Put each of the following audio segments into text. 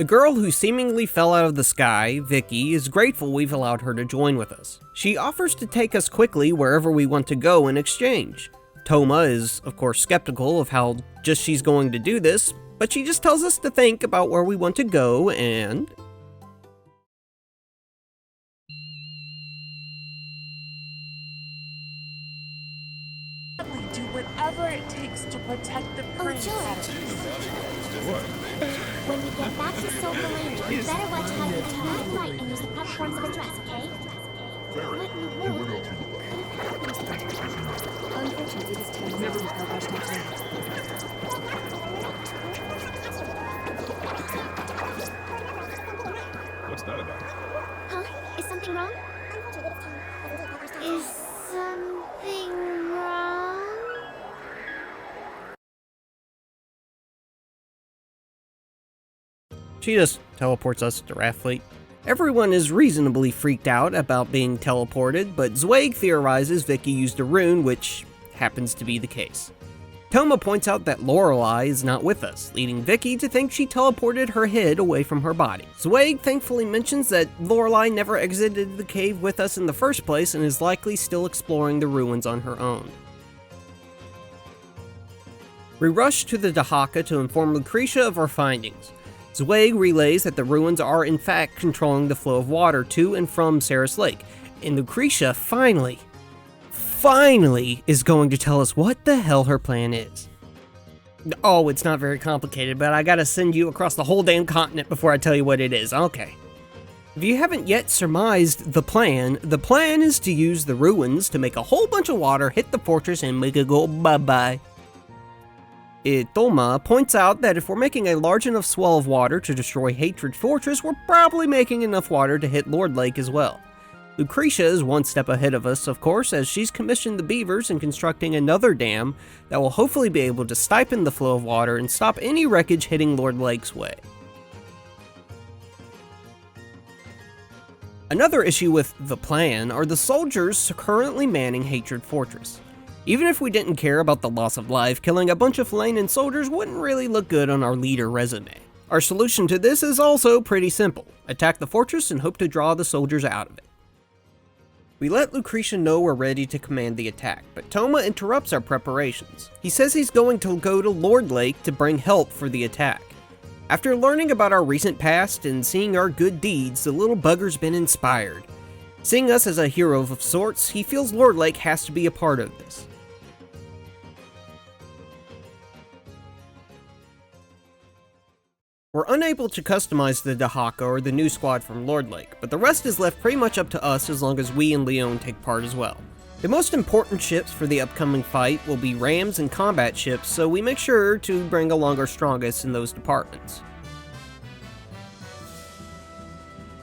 The girl who seemingly fell out of the sky, Vicky, is grateful we've allowed her to join with us. She offers to take us quickly wherever we want to go in exchange. Toma is, of course, skeptical of how just she's going to do this, but she just tells us to think about where we want to go and... do whatever it takes to protect the princess. When we get back to Silver Lane, you better watch how you turn on the light and use the proper forms of address, okay? What in the world? Unfortunately, this time never rushed into it. What's that about? Huh? Is something wrong? Is something wrong? She just teleports us to Rathfleet. Everyone is reasonably freaked out about being teleported, but Zweig theorizes Vicky used a rune, which happens to be the case. Toma points out that Lorelei is not with us, leading Vicky to think she teleported her head away from her body. Zweig thankfully mentions that Lorelei never exited the cave with us in the first place and is likely still exploring the ruins on her own. We rush to the Dahaka to inform Lucretia of our findings. Zweig relays that the ruins are in fact controlling the flow of water to and from Saris Lake, and Lucretia finally is going to tell us what the hell her plan is. Oh, it's not very complicated, but I gotta send you across the whole damn continent before I tell you what it is. Okay. If you haven't yet surmised the plan is to use the ruins to make a whole bunch of water hit the fortress and make it go bye-bye. Toma points out that if we're making a large enough swell of water to destroy Hatred Fortress, we're probably making enough water to hit Lord Lake as well. Lucretia is one step ahead of us, of course, as she's commissioned the beavers and constructing another dam that will hopefully be able to stipend the flow of water and stop any wreckage hitting Lord Lake's way. Another issue with the plan are the soldiers currently manning Hatred Fortress. Even if we didn't care about the loss of life, killing a bunch of Falanan soldiers wouldn't really look good on our leader resume. Our solution to this is also pretty simple. Attack the fortress and hope to draw the soldiers out of it. We let Lucretia know we're ready to command the attack, but Toma interrupts our preparations. He says he's going to go to Lord Lake to bring help for the attack. After learning about our recent past and seeing our good deeds, the little bugger's been inspired. Seeing us as a hero of sorts, he feels Lord Lake has to be a part of this. We're unable to customize the Dahaka or the new squad from Lord Lake, but the rest is left pretty much up to us as long as we and Leon take part as well. The most important ships for the upcoming fight will be rams and combat ships, so we make sure to bring along our strongest in those departments.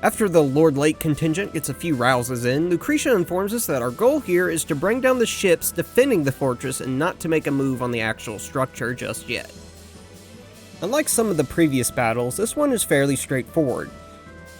After the Lord Lake contingent gets a few rouses in, Lucretia informs us that our goal here is to bring down the ships defending the fortress and not to make a move on the actual structure just yet. Unlike some of the previous battles, this one is fairly straightforward.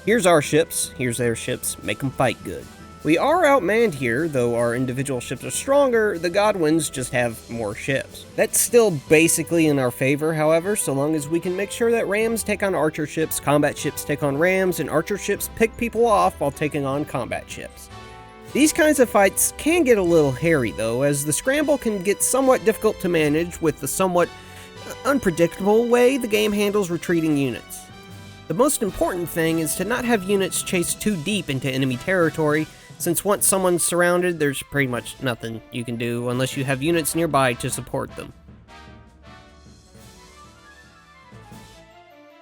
Here's our ships, here's their ships, make them fight good. We are outmanned here, though our individual ships are stronger, the Godwins just have more ships. That's still basically in our favor, however, so long as we can make sure that rams take on archer ships, combat ships take on rams, and archer ships pick people off while taking on combat ships. These kinds of fights can get a little hairy though, as the scramble can get somewhat difficult to manage with the somewhat unpredictable way the game handles retreating units. The most important thing is to not have units chase too deep into enemy territory, since once someone's surrounded, there's pretty much nothing you can do unless you have units nearby to support them.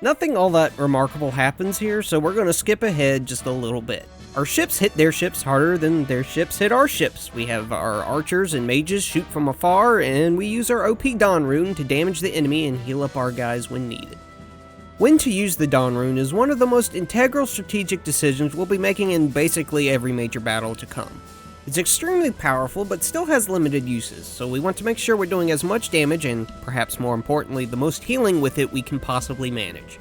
Nothing all that remarkable happens here, so we're going to skip ahead just a little bit. Our ships hit their ships harder than their ships hit our ships. We have our archers and mages shoot from afar, and we use our OP Dawn Rune to damage the enemy and heal up our guys when needed. When to use the Dawn Rune is one of the most integral strategic decisions we'll be making in basically every major battle to come. It's extremely powerful, but still has limited uses, so we want to make sure we're doing as much damage and, perhaps more importantly, the most healing with it we can possibly manage.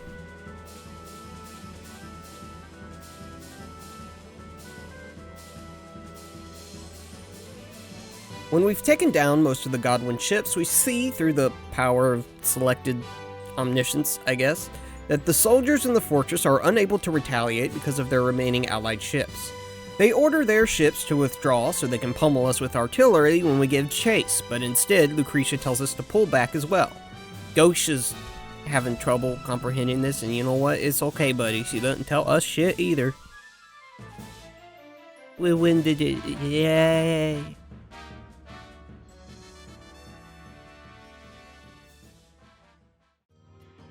When we've taken down most of the Godwin ships, we see, through the power of selected omniscience, I guess, that the soldiers in the fortress are unable to retaliate because of their remaining allied ships. They order their ships to withdraw so they can pummel us with artillery when we give chase, but instead Lucretia tells us to pull back as well. Ghosh is having trouble comprehending this, and you know what? It's okay, buddy. She doesn't tell us shit either. We win it. Yay.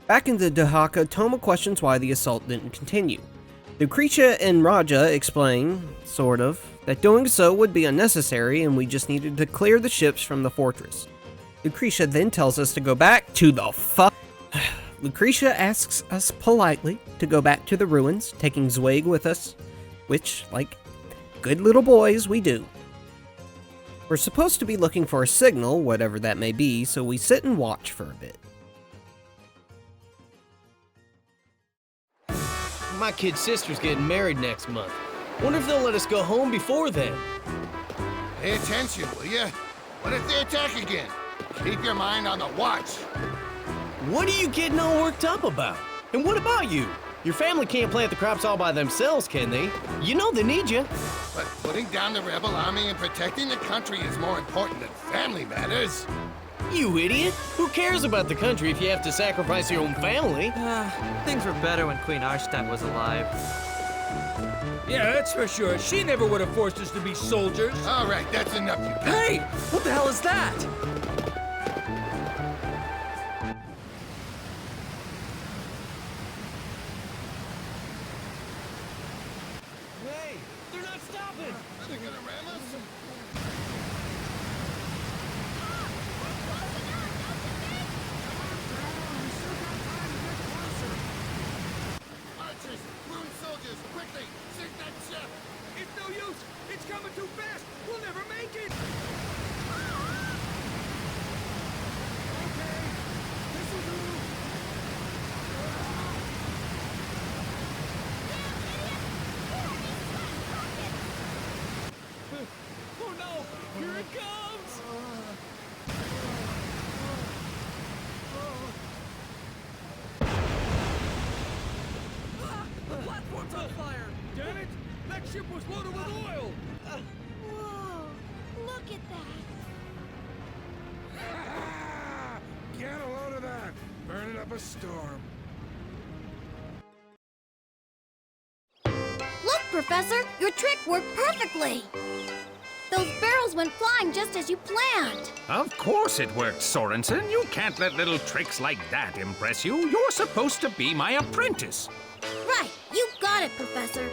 Back in the Dahaka, Toma questions why the assault didn't continue. Lucretia and Raja explain, sort of, that doing so would be unnecessary and we just needed to clear the ships from the fortress. Lucretia then tells us to go back to the fuck. Lucretia asks us politely to go back to the ruins, taking Zweig with us, which, like good little boys, we do. We're supposed to be looking for a signal, whatever that may be, so we sit and watch for a bit. My kid's sister's getting married next month. Wonder if they'll let us go home before then. Pay attention, will ya? What if they attack again? Keep your mind on the watch. What are you getting all worked up about? And what about you? Your family can't plant the crops all by themselves, can they? You know they need you. But putting down the rebel army and protecting the country is more important than family matters. You idiot! Who cares about the country if you have to sacrifice your own family? Things were better when Queen Arstein was alive. Yeah, that's for sure. She never would have forced us to be soldiers. All right, that's enough, you guys. Hey! What the hell is that? Hey! They're not stopping! Are they gonna ram us? Archers, wound soldiers, quickly! Sink that ship! It's no use! It's coming too fast! We'll never make it! Okay, this'll do. Oh no! Here it comes! The platform's on fire! Damn it! That ship was loaded with oil! Whoa, look at that. Get a load of that! Burning up a storm. Look, Professor, your trick worked perfectly. Those barrels went flying just as you planned. Of course it worked, Sorensen. You can't let little tricks like that impress you. You're supposed to be my apprentice. Right, you got it, Professor.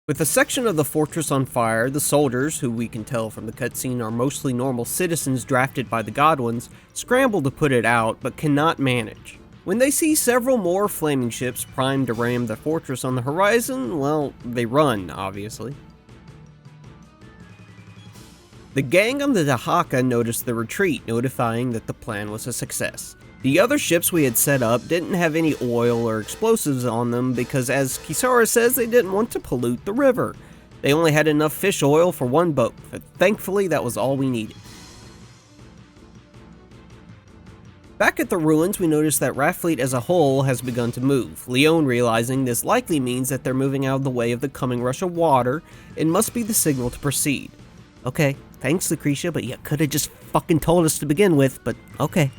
With a section of the fortress on fire, the soldiers, who we can tell from the cutscene are mostly normal citizens drafted by the Godwins, scramble to put it out, but cannot manage. When they see several more flaming ships primed to ram the fortress on the horizon, well, they run, obviously. The gang on the Dahaka noticed the retreat, notifying that the plan was a success. The other ships we had set up didn't have any oil or explosives on them because, as Kisara says, they didn't want to pollute the river. They only had enough fish oil for one boat, but thankfully that was all we needed. Back at the ruins, we noticed that Raft Fleet as a whole has begun to move, Leon realizing this likely means that they're moving out of the way of the coming rush of water and must be the signal to proceed. Okay, thanks Lucretia, but you could have just fucking told us to begin with, but okay.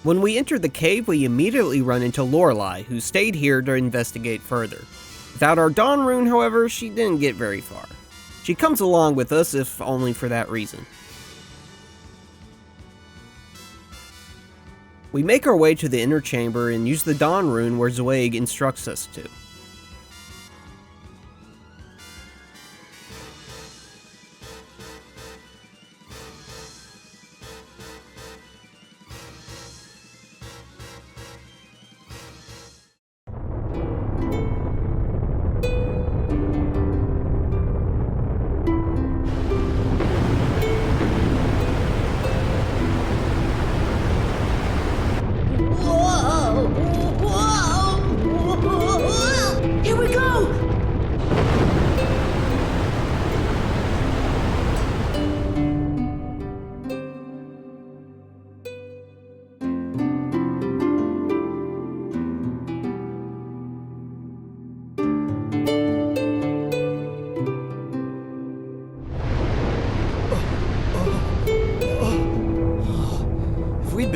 When we enter the cave, we immediately run into Lorelei, who stayed here to investigate further. Without our Dawn Rune, however, she didn't get very far. She comes along with us, if only for that reason. We make our way to the inner chamber and use the Dawn Rune where Zweig instructs us to. Whoa! Whoa!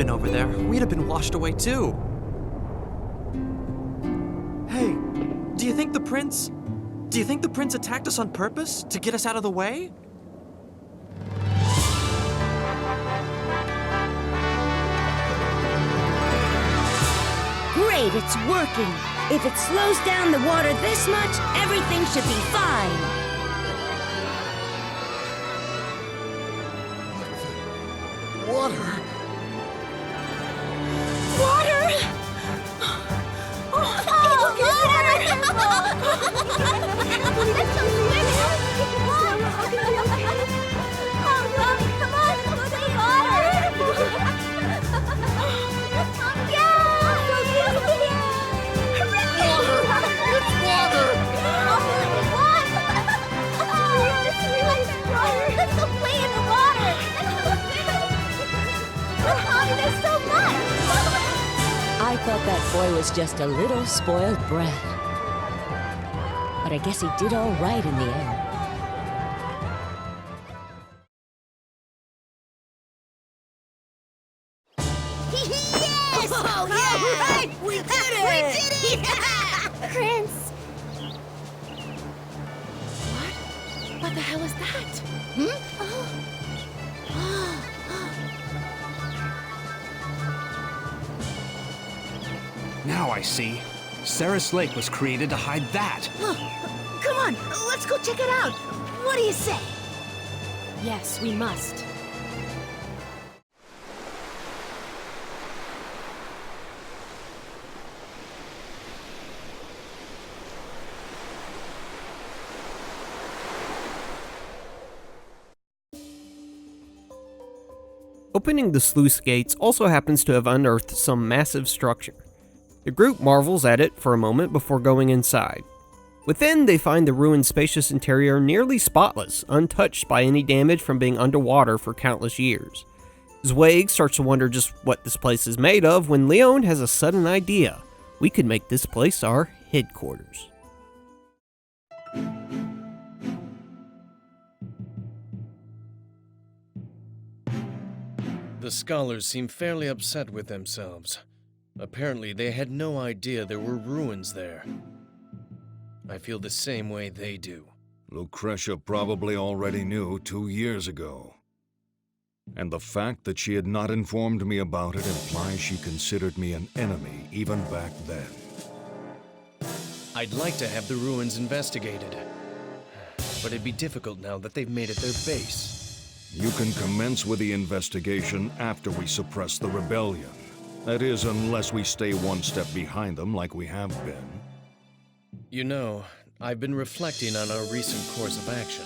been over there, we'd have been washed away too. Hey, do you think the prince attacked us on purpose to get us out of the way? Great, it's working. If it slows down the water this much, everything should be fine. Water? Water? Oh, look at that! Let's go swimming! Oh, Mommy, come on! Let's go see water! Let's go play in the water! Mommy, there's so much! I thought that boy was just a little spoiled brat. But I guess he did all right in the end. Yes! Oh, yeah! All right! We did it! We did it! Prince! What the hell is that? Now I see. Ceres Lake was created to hide that. Come on, let's go check it out. What do you say? Yes, we must. Opening the sluice gates also happens to have unearthed some massive structure. The group marvels at it for a moment before going inside. Within, they find the ruined spacious interior nearly spotless, untouched by any damage from being underwater for countless years. Zweig starts to wonder just what this place is made of when Leon has a sudden idea. We could make this place our headquarters. The scholars seem fairly upset with themselves. Apparently, they had no idea there were ruins there. I feel the same way they do. Lucretia probably already knew 2 years ago. And the fact that she had not informed me about it implies she considered me an enemy even back then. I'd like to have the ruins investigated. But it'd be difficult now that they've made it their base. You can commence with the investigation after we suppress the rebellion. That is, unless we stay one step behind them like we have been. You know, I've been reflecting on our recent course of action.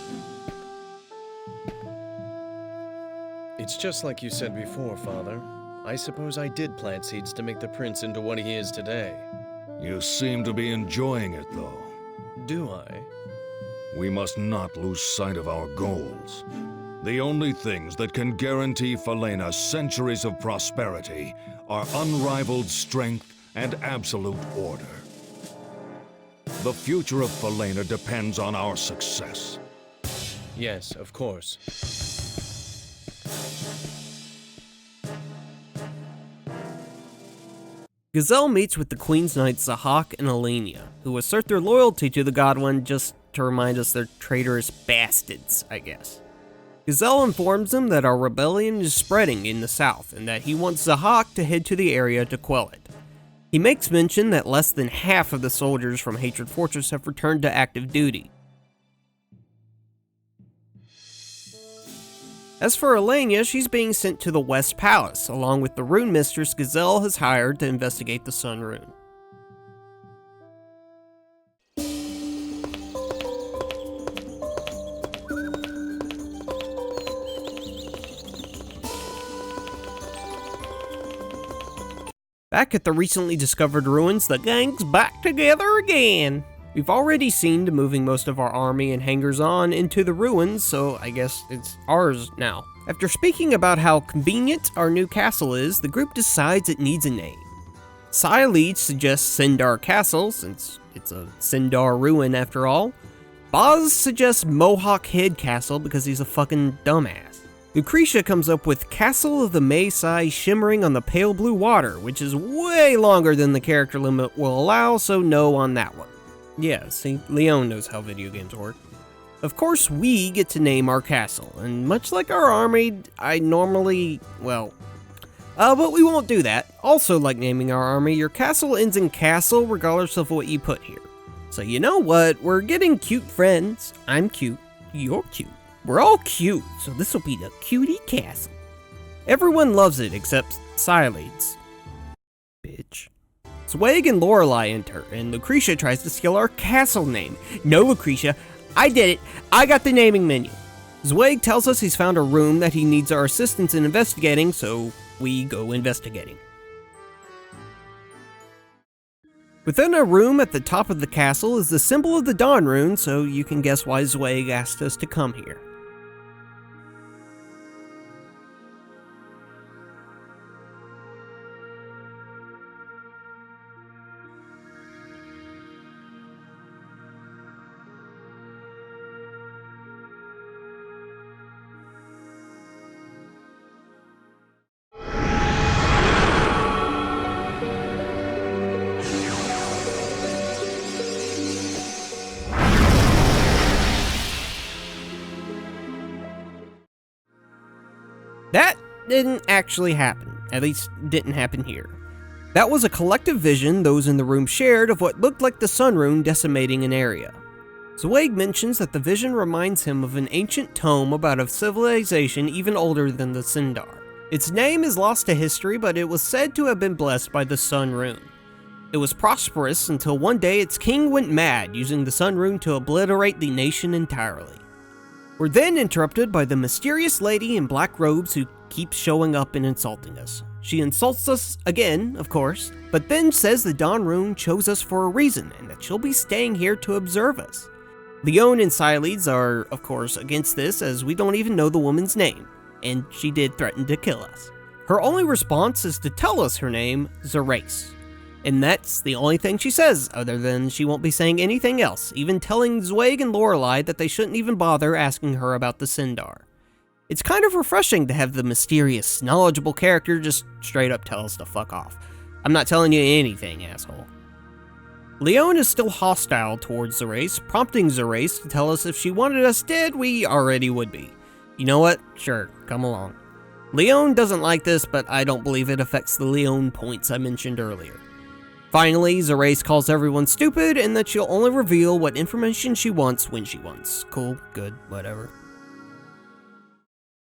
It's just like you said before, Father. I suppose I did plant seeds to make the prince into what he is today. You seem to be enjoying it, though. Do I? We must not lose sight of our goals. The only things that can guarantee Falena centuries of prosperity are unrivaled strength and absolute order. The future of Falena depends on our success. Yes, of course. Gazelle meets with the Queen's Knights Zahak and Alenia, who assert their loyalty to the Godwin just to remind us they're traitorous bastards, I guess. Gazelle informs them that our rebellion is spreading in the south and that he wants Zahak to head to the area to quell it. He makes mention that less than half of the soldiers from Hatred Fortress have returned to active duty. As for Alenia, she's being sent to the West Palace, along with the rune mistress Gazelle has hired to investigate the Sun Rune. Back at the recently discovered ruins, the gang's back together again. We've already seen to moving most of our army and hangers-on into the ruins, so I guess it's ours now. After speaking about how convenient our new castle is, the group decides it needs a name. Silede suggests Sindar Castle, since it's a Sindar ruin after all. Boz suggests Mohawk Head Castle because he's a fucking dumbass. Lucretia comes up with Castle of the Maysai shimmering on the pale blue water, which is way longer than the character limit will allow, so no on that one. Yeah, see, Leon knows how video games work. Of course, we get to name our castle, and much like our army, I normally, but we won't do that. Also, like naming our army, your castle ends in castle regardless of what you put here. So you know what, we're getting cute friends. I'm cute, you're cute. We're all cute, so this will be the cutie castle. Everyone loves it except Sileads. Bitch. Zweig and Lorelei enter, and Lucretia tries to steal our castle name. No, Lucretia, I did it. I got the naming menu. Zweig tells us he's found a room that he needs our assistance in investigating, so we go investigating. Within a room at the top of the castle is the symbol of the Dawn Rune, so you can guess why Zweig asked us to come here. That didn't actually happen. At least, didn't happen here. That was a collective vision those in the room shared of what looked like the Sun Rune decimating an area. Zweig mentions that the vision reminds him of an ancient tome about a civilization even older than the Sindar. Its name is lost to history, but it was said to have been blessed by the Sun Rune. It was prosperous until one day its king went mad, using the Sun Rune to obliterate the nation entirely. We're then interrupted by the mysterious lady in black robes who keeps showing up and insulting us. She insults us again, of course, but then says the Dawn Rune chose us for a reason and that she'll be staying here to observe us. Leon and Sileads are, of course, against this as we don't even know the woman's name, and she did threaten to kill us. Her only response is to tell us her name, Zerace. And that's the only thing she says, other than she won't be saying anything else, even telling Zweig and Lorelei that they shouldn't even bother asking her about the Sindar. It's kind of refreshing to have the mysterious, knowledgeable character just straight up tell us to fuck off. I'm not telling you anything, asshole. Leon is still hostile towards Zerace, prompting Zerace to tell us if she wanted us dead, we already would be. You know what? Sure, come along. Leon doesn't like this, but I don't believe it affects the Leon points I mentioned earlier. Finally, Zerace calls everyone stupid and that she'll only reveal what information she wants when she wants. Cool, good, whatever.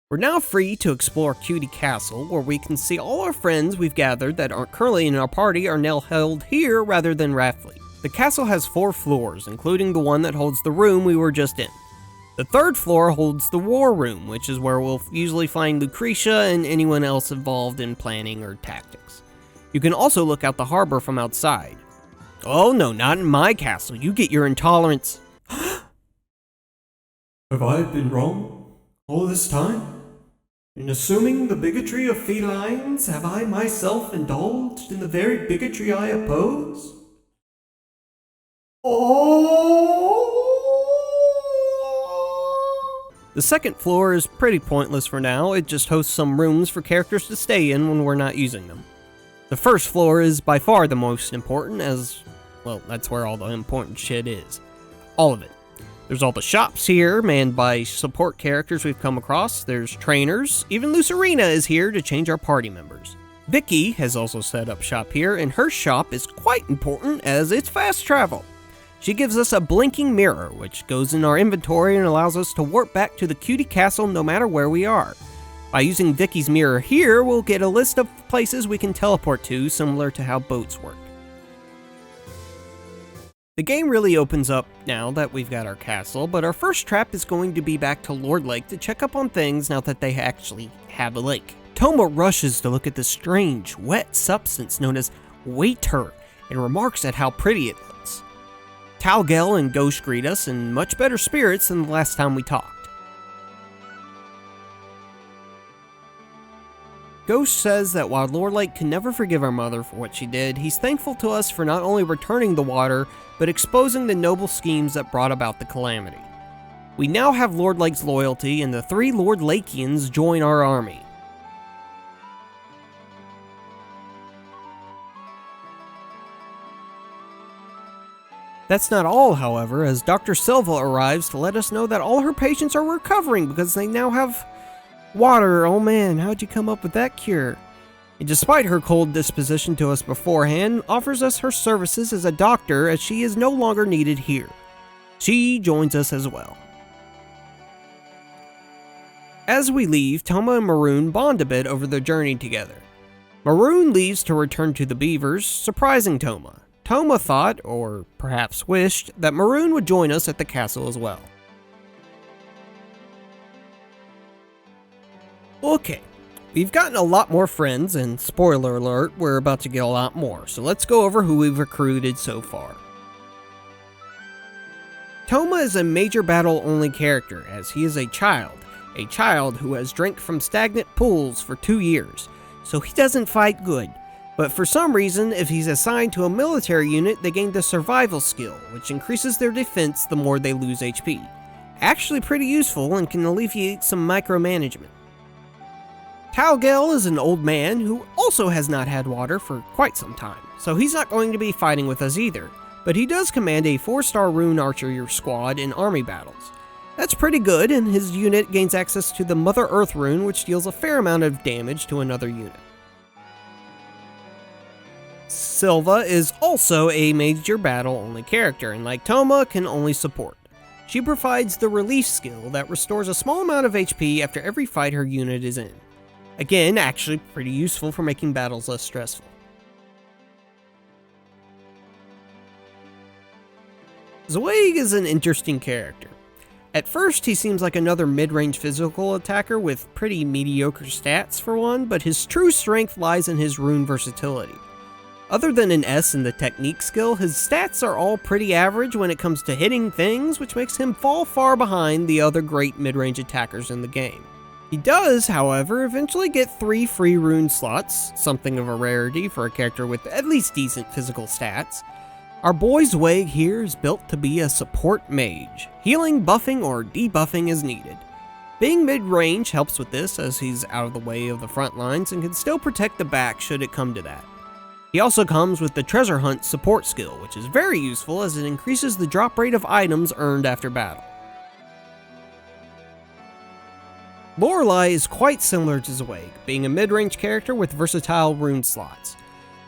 We're now free to explore Cutie Castle, where we can see all our friends we've gathered that aren't currently in our party are now held here rather than Rafley. The castle has 4 floors, including the one that holds the room we were just in. The 3rd floor holds the war room, which is where we'll usually find Lucretia and anyone else involved in planning or tactics. You can also look out the harbor from outside. Oh no, not in my castle. You get your intolerance. Have I been wrong all this time? In assuming the bigotry of felines, have I myself indulged in the very bigotry I oppose? Oh! The 2nd floor is pretty pointless for now. It just hosts some rooms for characters to stay in when we're not using them. The 1st floor is by far the most important as, well, that's where all the important shit is. All of it. There's all the shops here, manned by support characters we've come across. There's trainers. Even Lucerina is here to change our party members. Vicky has also set up shop here, and her shop is quite important as it's fast travel. She gives us a blinking mirror, which goes in our inventory and allows us to warp back to the Cutie Castle no matter where we are. By using Vicky's mirror here, we'll get a list of places we can teleport to, similar to how boats work. The game really opens up now that we've got our castle, but our first trap is going to be back to Lord Lake to check up on things now that they actually have a lake. Toma rushes to look at the strange, wet substance known as water and remarks at how pretty it looks. Talgel and Ghost greet us in much better spirits than the last time we talked. Ghost says that while Lord Lake can never forgive our mother for what she did, he's thankful to us for not only returning the water, but exposing the noble schemes that brought about the calamity. We now have Lord Lake's loyalty, and the 3 Lord Lakians join our army. That's not all, however, as Dr. Silva arrives to let us know that all her patients are recovering because they now have water. Oh man, how'd you come up with that cure? And despite her cold disposition to us beforehand, offers us her services as a doctor as she is no longer needed here. She joins us as well. As we leave, Toma and Maroon bond a bit over their journey together. Maroon leaves to return to the Beavers, surprising Toma. Toma thought, or perhaps wished, that Maroon would join us at the castle as well. Okay, we've gotten a lot more friends, and spoiler alert, we're about to get a lot more, so let's go over who we've recruited so far. Toma is a major battle-only character, as he is a child who has drank from stagnant pools for 2 years, so he doesn't fight good. But for some reason, if he's assigned to a military unit, they gain the survival skill, which increases their defense the more they lose HP. Actually pretty useful and can alleviate some micromanagement. Talgel is an old man who also has not had water for quite some time, so he's not going to be fighting with us either, but he does command a 4-star rune archer squad in army battles. That's pretty good, and his unit gains access to the Mother Earth rune, which deals a fair amount of damage to another unit. Silva is also a major battle-only character, and like Toma, can only support. She provides the relief skill that restores a small amount of HP after every fight her unit is in. Again, actually pretty useful for making battles less stressful. Zweig is an interesting character. At first, he seems like another mid-range physical attacker with pretty mediocre stats for one, but his true strength lies in his rune versatility. Other than an S in the technique skill, his stats are all pretty average when it comes to hitting things, which makes him fall far behind the other great mid-range attackers in the game. He does, however, eventually get 3 free rune slots, something of a rarity for a character with at least decent physical stats. Our boy Zweig here is built to be a support mage, healing, buffing, or debuffing as needed. Being mid-range helps with this, as he's out of the way of the front lines and can still protect the back should it come to that. He also comes with the Treasure Hunt support skill, which is very useful as it increases the drop rate of items earned after battle. Lorelei is quite similar to Zweig, being a mid-range character with versatile rune slots.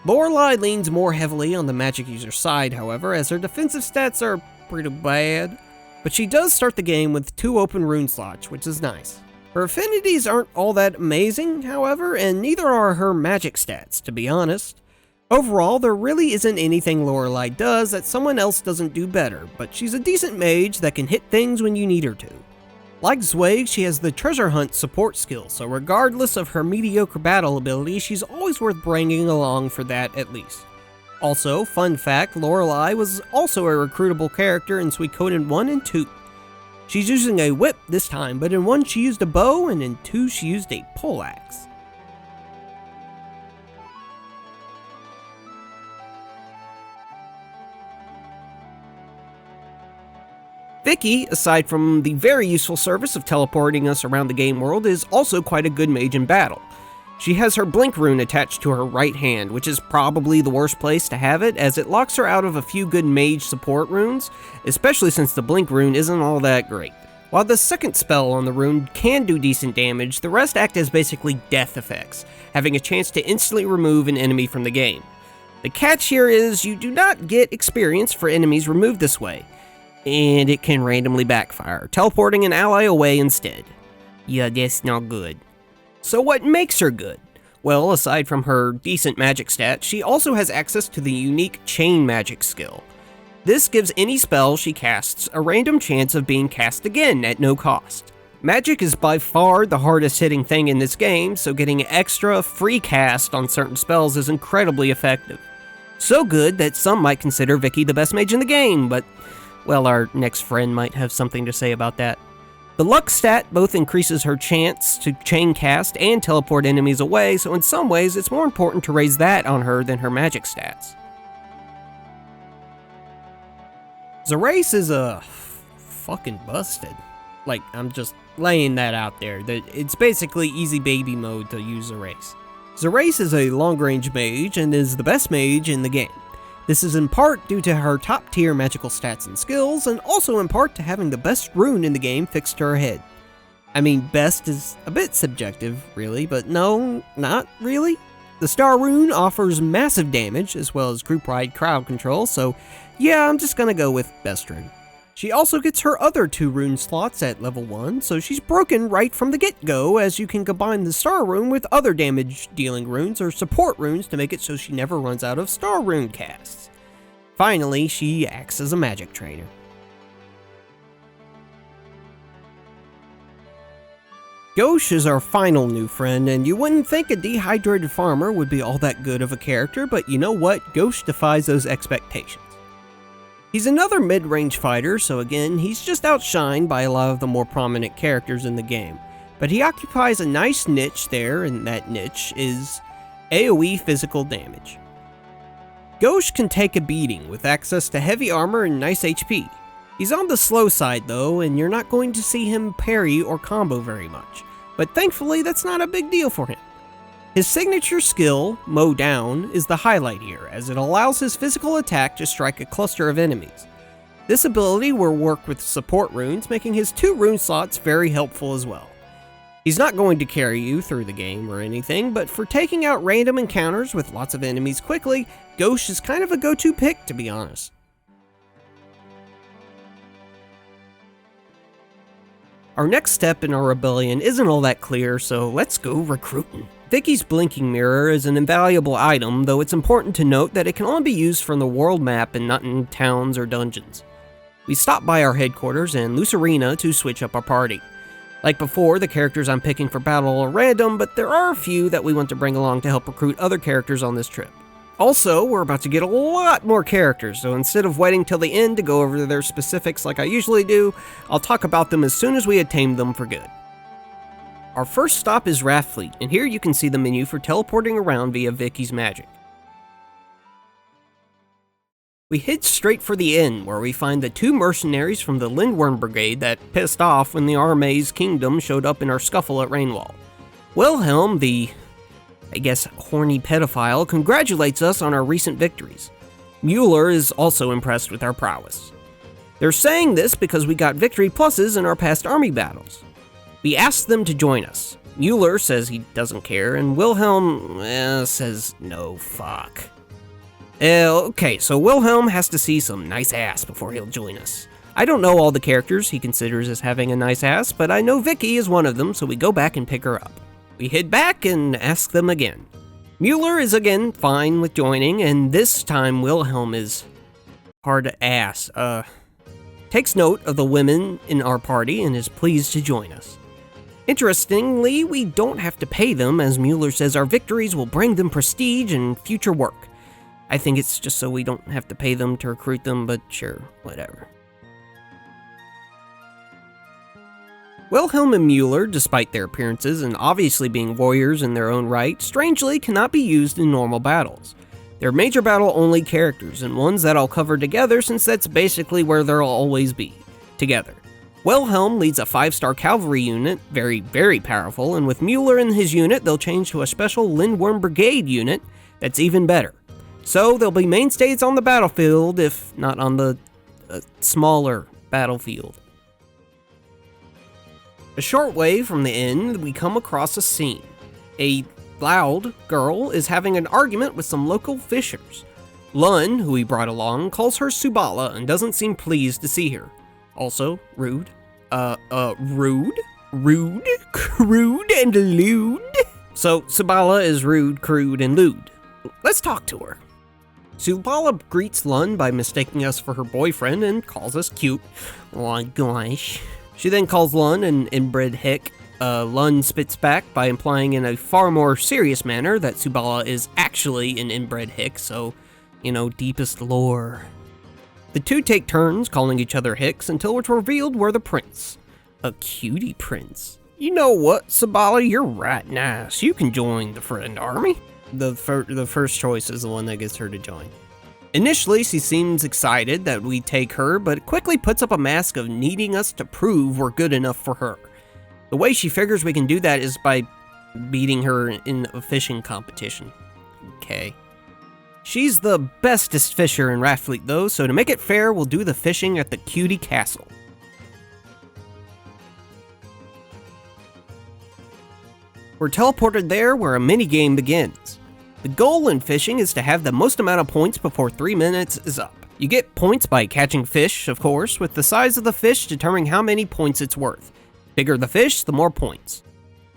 Lorelei leans more heavily on the magic user side, however, as her defensive stats are pretty bad, but she does start the game with 2 open rune slots, which is nice. Her affinities aren't all that amazing, however, and neither are her magic stats, to be honest. Overall, there really isn't anything Lorelei does that someone else doesn't do better, but she's a decent mage that can hit things when you need her to. Like Zweig, she has the Treasure Hunt support skill, so regardless of her mediocre battle ability, she's always worth bringing along for that at least. Also, fun fact, Lorelei was also a recruitable character in Suikoden 1 and 2. She's using a whip this time, but in 1 she used a bow, and in 2 she used a poleaxe. Vicky, aside from the very useful service of teleporting us around the game world, is also quite a good mage in battle. She has her blink rune attached to her right hand, which is probably the worst place to have it, as it locks her out of a few good mage support runes, especially since the blink rune isn't all that great. While the second spell on the rune can do decent damage, the rest act as basically death effects, having a chance to instantly remove an enemy from the game. The catch here is you do not get experience for enemies removed this way, and it can randomly backfire, teleporting an ally away instead. Yeah, that's not good. So what makes her good? Well, aside from her decent magic stats, she also has access to the unique chain magic skill. This gives any spell she casts a random chance of being cast again at no cost. Magic is by far the hardest hitting thing in this game, so getting extra free cast on certain spells is incredibly effective. So good that some might consider Vicky the best mage in the game, but well, our next friend might have something to say about that. The luck stat both increases her chance to chain cast and teleport enemies away, so in some ways it's more important to raise that on her than her magic stats. Zerace is fucking busted. Like, I'm just laying that out there. That it's basically easy baby mode to use Zerace. Zerace is a long-range mage and is the best mage in the game. This is in part due to her top-tier magical stats and skills, and also in part to having the best rune in the game fixed to her head. I mean, best is a bit subjective, really, but no, not really. The Star Rune offers massive damage, as well as group-wide crowd control, so yeah, I'm just gonna go with best rune. She also gets her other 2 rune slots at level 1, so she's broken right from the get-go, as you can combine the Star Rune with other damage-dealing runes or support runes to make it so she never runs out of Star Rune casts. Finally, she acts as a magic trainer. Gauche is our final new friend, and you wouldn't think a dehydrated farmer would be all that good of a character, but you know what? Gauche defies those expectations. He's another mid-range fighter, so again, he's just outshined by a lot of the more prominent characters in the game. But he occupies a nice niche there, and that niche is AoE physical damage. Gauche can take a beating with access to heavy armor and nice HP. He's on the slow side though, and you're not going to see him parry or combo very much, but thankfully that's not a big deal for him. His signature skill, Mow Down, is the highlight here, as it allows his physical attack to strike a cluster of enemies. This ability will work with support runes, making his 2 rune slots very helpful as well. He's not going to carry you through the game or anything, but for taking out random encounters with lots of enemies quickly, Gauche is kind of a go-to pick, to be honest. Our next step in our rebellion isn't all that clear, so let's go recruiting. Vicky's blinking mirror is an invaluable item, though it's important to note that it can only be used from the world map and not in towns or dungeons. We stop by our headquarters in Lucerina to switch up our party. Like before, the characters I'm picking for battle are random, but there are a few that we want to bring along to help recruit other characters on this trip. Also, we're about to get a lot more characters, so instead of waiting till the end to go over their specifics like I usually do, I'll talk about them as soon as we had tamed them for good. Our first stop is Rathfleet, and here you can see the menu for teleporting around via Vicky's magic. We head straight for the inn, where we find the 2 mercenaries from the Lindworm Brigade that pissed off when the Armay's kingdom showed up in our scuffle at Rainwall. Wilhelm, the horny pedophile, congratulates us on our recent victories. Mueller is also impressed with our prowess. They're saying this because we got victory pluses in our past army battles. We asked them to join us. Mueller says he doesn't care, and Wilhelm says no fuck. Okay, so Wilhelm has to see some nice ass before he'll join us. I don't know all the characters he considers as having a nice ass, but I know Vicky is one of them, so we go back and pick her up. We head back and ask them again. Mueller is again fine with joining, and this time Wilhelm is hard ass. Takes note of the women in our party and is pleased to join us. Interestingly, we don't have to pay them, as Mueller says our victories will bring them prestige and future work. I think it's just so we don't have to pay them to recruit them, but sure, whatever. Wilhelm and Mueller, despite their appearances and obviously being warriors in their own right, strangely cannot be used in normal battles. They're major battle only characters, and ones that I'll cover together since that's basically where they'll always be, together. Wilhelm leads a 5-star cavalry unit, very, very powerful, and with Mueller in his unit, they'll change to a special Lindworm Brigade unit that's even better. So they'll be mainstays on the battlefield, if not on the smaller battlefield. A short way from the inn, we come across a scene. A loud girl is having an argument with some local fishers. Lun, who he brought along, calls her Subala and doesn't seem pleased to see her. Also, rude. Rude, crude, and lewd. So, Subala is rude, crude, and lewd. Let's talk to her. Subala greets Lun by mistaking us for her boyfriend and calls us cute. Oh my gosh. She then calls Lun an inbred hick. Lun spits back by implying in a far more serious manner that Subala is actually an inbred hick, so, deepest lore. The two take turns calling each other hicks until it's revealed we're the prince. A cutie prince. You know what, Subala, you're right nice. You can join the friend army. The first choice is the one that gets her to join. Initially, she seems excited that we take her, but quickly puts up a mask of needing us to prove we're good enough for her. The way she figures we can do that is by beating her in a fishing competition. Okay. She's the bestest fisher in Raftfleet though, so to make it fair, we'll do the fishing at the Cutie Castle. We're teleported there where a minigame begins. The goal in fishing is to have the most amount of points before 3 minutes is up. You get points by catching fish, of course, with the size of the fish determining how many points it's worth. Bigger the fish, the more points.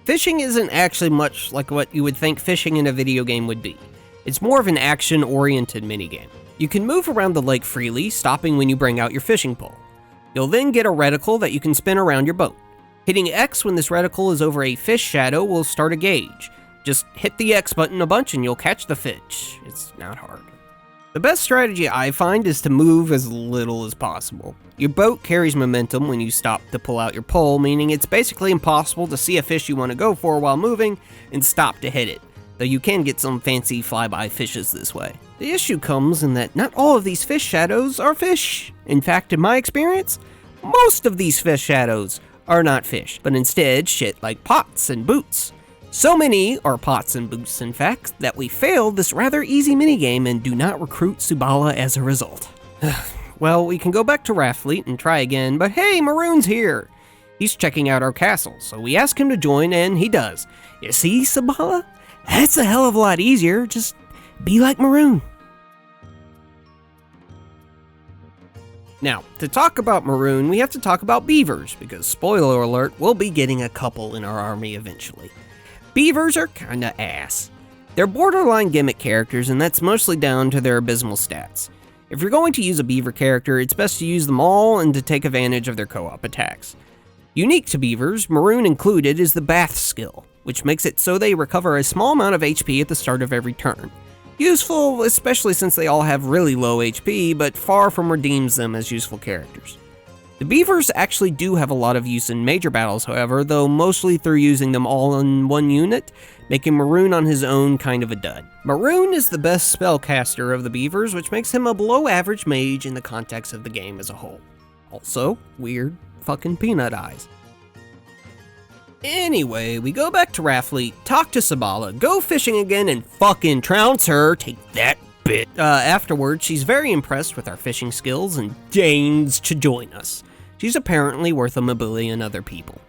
Fishing isn't actually much like what you would think fishing in a video game would be. It's more of an action-oriented minigame. You can move around the lake freely, stopping when you bring out your fishing pole. You'll then get a reticle that you can spin around your boat. Hitting X when this reticle is over a fish shadow will start a gauge. Just hit the X button a bunch and you'll catch the fish. It's not hard. The best strategy I find is to move as little as possible. Your boat carries momentum when you stop to pull out your pole, meaning it's basically impossible to see a fish you want to go for while moving and stop to hit it, though you can get some fancy flyby fishes this way. The issue comes in that not all of these fish shadows are fish. In fact, in my experience, most of these fish shadows are not fish, but instead shit like pots and boots. So many are pots and boots, in fact, that we failed this rather easy minigame and do not recruit Subala as a result. Well, we can go back to Raftfleet and try again, but hey, Maroon's here! He's checking out our castle, so we ask him to join, and he does. You see, Subala? That's a hell of a lot easier, just be like Maroon. Now, to talk about Maroon, we have to talk about beavers, because spoiler alert, we'll be getting a couple in our army eventually. Beavers are kinda ass. They're borderline gimmick characters, and that's mostly down to their abysmal stats. If you're going to use a beaver character, it's best to use them all and to take advantage of their co-op attacks. Unique to beavers, Maroon included, is the bath skill, which makes it so they recover a small amount of HP at the start of every turn. Useful, especially since they all have really low HP, but far from redeems them as useful characters. The beavers actually do have a lot of use in major battles, however, though mostly through using them all in one unit, making Maroon on his own kind of a dud. Maroon is the best spellcaster of the beavers, which makes him a below average mage in the context of the game as a whole. Also, weird fucking peanut eyes. Anyway, we go back to Raftfleet, talk to Subala, go fishing again, and fucking trounce her, take that bit. Afterwards, she's very impressed with our fishing skills and deigns to join us. She's apparently worth a mabillion other people.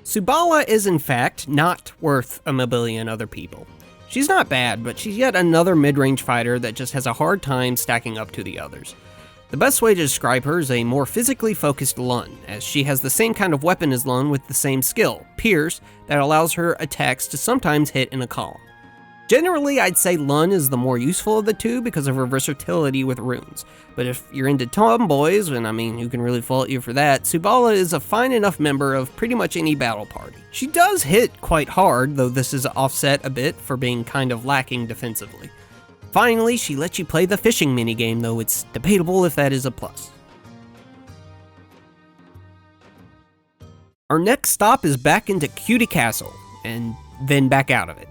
Subala is in fact not worth a mabillion other people. She's not bad, but she's yet another mid-range fighter that just has a hard time stacking up to the others. The best way to describe her is a more physically focused Lun, as she has the same kind of weapon as Lun with the same skill, Pierce, that allows her attacks to sometimes hit in a column. Generally, I'd say Lun is the more useful of the two because of her versatility with runes, but if you're into tomboys, and I mean, who can really fault you for that, Subala is a fine enough member of pretty much any battle party. She does hit quite hard, though this is offset a bit for being kind of lacking defensively. Finally, she lets you play the fishing minigame, though it's debatable if that is a plus. Our next stop is back into Cutie Castle, and then back out of it.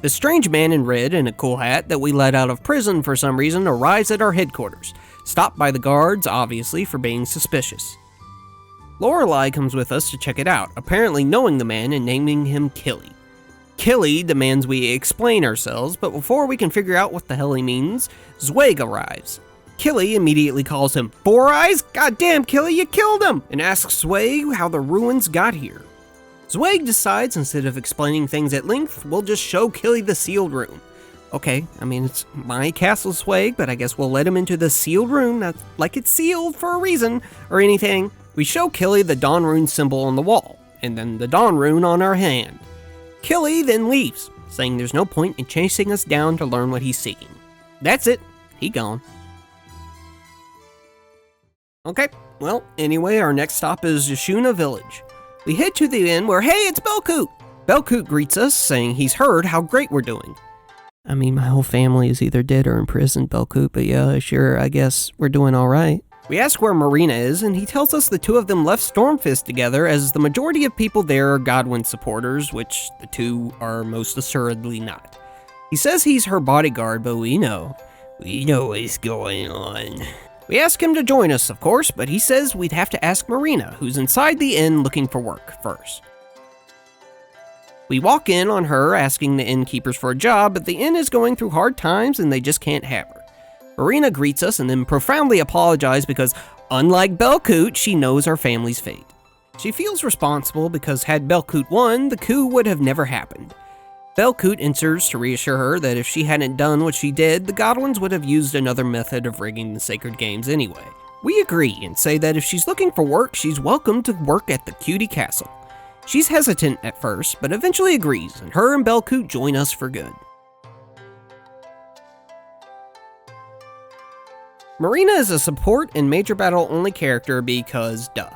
The strange man in red and a cool hat that we let out of prison for some reason arrives at our headquarters, stopped by the guards, obviously, for being suspicious. Lorelei comes with us to check it out, apparently knowing the man and naming him Killy. Killy demands we explain ourselves, but before we can figure out what the hell he means, Zweig arrives. Killy immediately calls him Four Eyes? Goddamn, Killy, you killed him! And asks Zweig how the ruins got here. Zweig decides, instead of explaining things at length, we'll just show Killy the sealed room. Okay, I mean, it's my castle, Zweig, but I guess we'll let him into the sealed room, not like it's sealed for a reason or anything. We show Killy the Dawn Rune symbol on the wall, and then the Dawn Rune on our hand. Killy then leaves, saying there's no point in chasing us down to learn what he's seeking. That's it, he gone. Okay, well, anyway, our next stop is Yashuna Village. We head to the inn where, hey, it's Belkoot! Belkoot greets us, saying he's heard how great we're doing. I mean, my whole family is either dead or in prison, Belkoot, but yeah, sure, I guess we're doing alright. We ask where Marina is, and he tells us the two of them left Stormfist together, as the majority of people there are Godwin supporters, which the two are most assuredly not. He says he's her bodyguard, but we know what's going on. We ask him to join us, of course, but he says we'd have to ask Marina, who's inside the inn looking for work, first. We walk in on her asking the innkeepers for a job, but the inn is going through hard times and they just can't have her. Marina greets us and then profoundly apologizes because, unlike Belcoot, she knows our family's fate. She feels responsible because had Belcoot won, the coup would have never happened. Belcoot enters to reassure her that if she hadn't done what she did, the Godwins would have used another method of rigging the sacred games anyway. We agree and say that if she's looking for work, she's welcome to work at the Cutie Castle. She's hesitant at first, but eventually agrees, and her and Belcoot join us for good. Marina is a support and major battle only character because duh.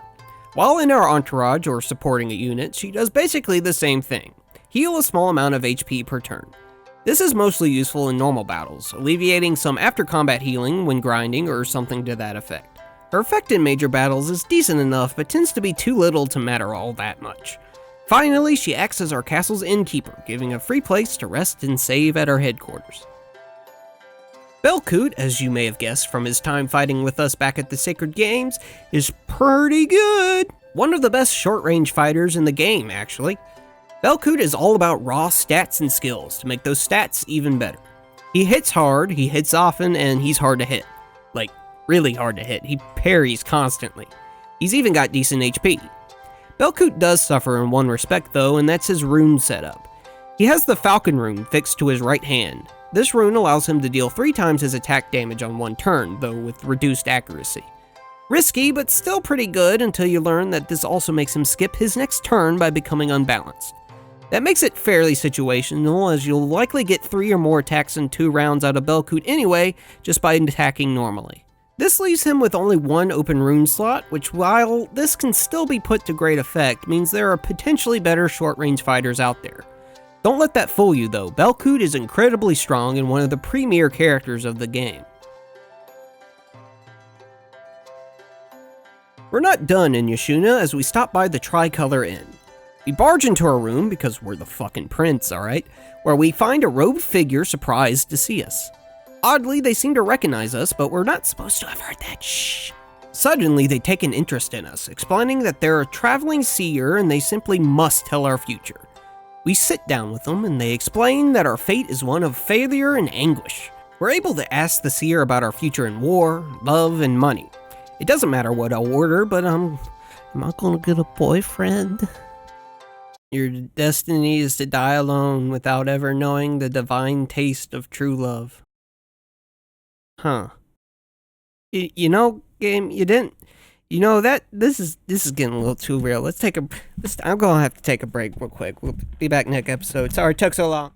While in our entourage or supporting a unit, she does basically the same thing. Heal a small amount of HP per turn. This is mostly useful in normal battles, alleviating some after-combat healing when grinding or something to that effect. Her effect in major battles is decent enough, but tends to be too little to matter all that much. Finally, she acts as our castle's innkeeper, giving a free place to rest and save at our headquarters. Belcoot, as you may have guessed from his time fighting with us back at the Sacred Games, is pretty good. One of the best short-range fighters in the game, actually. Belcoot is all about raw stats and skills to make those stats even better. He hits hard, he hits often, and he's hard to hit. Like, really hard to hit. He parries constantly. He's even got decent HP. Belcoot does suffer in one respect though, and that's his rune setup. He has the Falcon rune fixed to his right hand. This rune allows him to deal 3 times his attack damage on one turn, though with reduced accuracy. Risky, but still pretty good until you learn that this also makes him skip his next turn by becoming unbalanced. That makes it fairly situational, as you'll likely get 3 or more attacks in 2 rounds out of Belcoot anyway, just by attacking normally. This leaves him with only 1 open rune slot, which while this can still be put to great effect, means there are potentially better short-range fighters out there. Don't let that fool you though, Belcoot is incredibly strong and one of the premier characters of the game. We're not done in Yoshuna as we stop by the Tricolor Inn. We barge into our room, because we're the fucking prince, alright, where we find a robed figure surprised to see us. Oddly, they seem to recognize us, but we're not supposed to have heard that shh. Suddenly, they take an interest in us, explaining that they're a traveling seer and they simply must tell our future. We sit down with them and they explain that our fate is one of failure and anguish. We're able to ask the seer about our future in war, love, and money. It doesn't matter what I'll order, but am I gonna get a boyfriend? Your destiny is to die alone without ever knowing the divine taste of true love. Huh. You know, game, you didn't. You know that this is getting a little too real. I'm gonna have to take a break real quick. We'll be back next episode. Sorry it took so long.